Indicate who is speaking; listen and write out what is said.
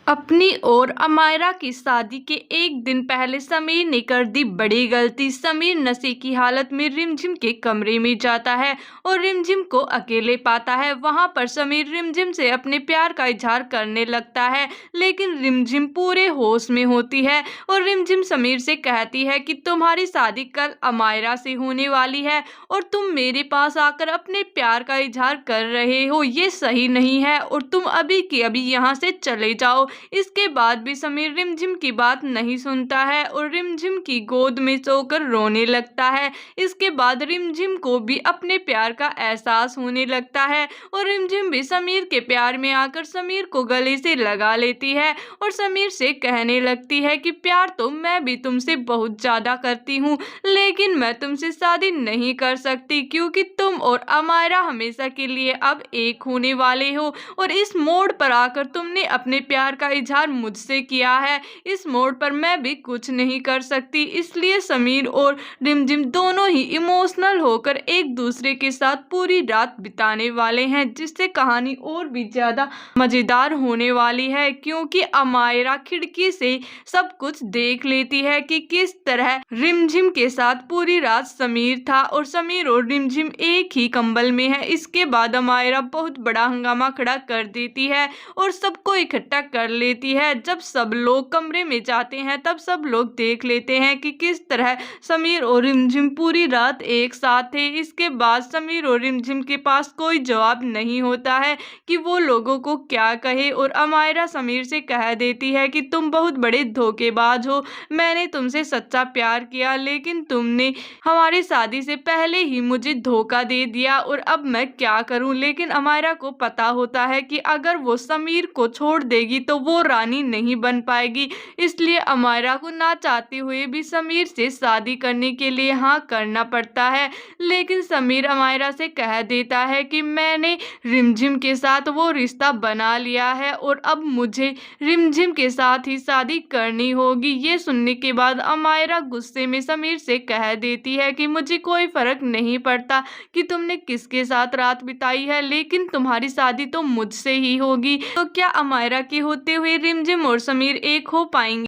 Speaker 1: अपनी और अमायरा की शादी के एक दिन पहले समीर ने कर दी बड़ी गलती। समीर नशे की हालत में रिमझिम के कमरे में जाता है और रिमझिम को अकेले पाता है। वहां पर समीर रिमझिम से अपने प्यार का इजहार करने लगता है, लेकिन रिमझिम पूरे होश में होती है और रिमझिम समीर से कहती है कि तुम्हारी शादी कल अमायरा से होने वाली है और तुम मेरे पास आकर अपने प्यार का इजहार कर रहे हो, ये सही नहीं है और तुम अभी के अभी यहाँ से चले जाओ। इसके बाद भी समीर रिमझिम की बात नहीं सुनता है और रिमझिम की गोद में सोकर रोने लगता है। इसके बाद रिमझिम को भी अपने प्यार का एहसास होने लगता है और रिमझिम भी समीर के प्यार में आकर समीर को गले से लगा लेती है और समीर से कहने लगती है कि प्यार तो मैं भी तुमसे बहुत ज्यादा करती हूँ, लेकिन मैं तुमसे शादी नहीं कर सकती क्योंकि तुम और अमायरा हमेशा के लिए अब एक होने वाले हो और इस मोड़ पर आकर तुमने अपने प्यार का इजहार मुझसे किया है। इस मोड़ पर मैं भी कुछ नहीं कर सकती, इसलिए समीर और रिमझिम दोनों ही इमोशनल होकर एक दूसरे के साथ पूरी रात बिताने वाले हैं, जिससे कहानी और भी ज्यादा मजेदार होने वाली है क्योंकि अमायरा खिड़की से सब कुछ देख लेती है कि किस तरह रिमझिम के साथ पूरी रात समीर था और समीर और रिमझिम एक ही कंबल में है। इसके बाद अमायरा बहुत बड़ा हंगामा खड़ा कर देती है और सबको इकट्ठा कर लेती है। जब सब लोग कमरे में जाते हैं तब सब लोग देख लेते हैं कि किस तरह समीर और रिमझिम पूरी रात एक साथ थे। इसके बाद समीर और रिमझिम के पास कोई जवाब नहीं होता है कि वो लोगों को क्या कहे और अमायरा समीर से कह देती है कि तुम बहुत बड़े धोखेबाज हो, मैंने तुमसे सच्चा प्यार किया लेकिन तुमने हमारी शादी से पहले ही मुझे धोखा दे दिया और अब मैं क्या करूं। लेकिन अमायरा को पता होता है कि अगर वो समीर को छोड़ देगी तो वो रानी नहीं बन पाएगी, इसलिए अमायरा को ना चाहते हुए भी समीर से शादी करने के लिए हाँ करना पड़ता है। लेकिन समीर अमायरा से कह देता है कि मैंने रिमझिम के साथ वो रिश्ता बना लिया है और अब मुझे रिमझिम के साथ ही शादी करनी होगी। ये सुनने के बाद अमायरा गुस्से में समीर से कह देती है कि मुझे कोई फर्क नहीं पड़ता कि तुमने किसके साथ रात बिताई है, लेकिन तुम्हारी शादी तो मुझसे ही होगी। तो क्या अमायरा के होते हुए रिमझिम और समीर एक हो पाएंगे?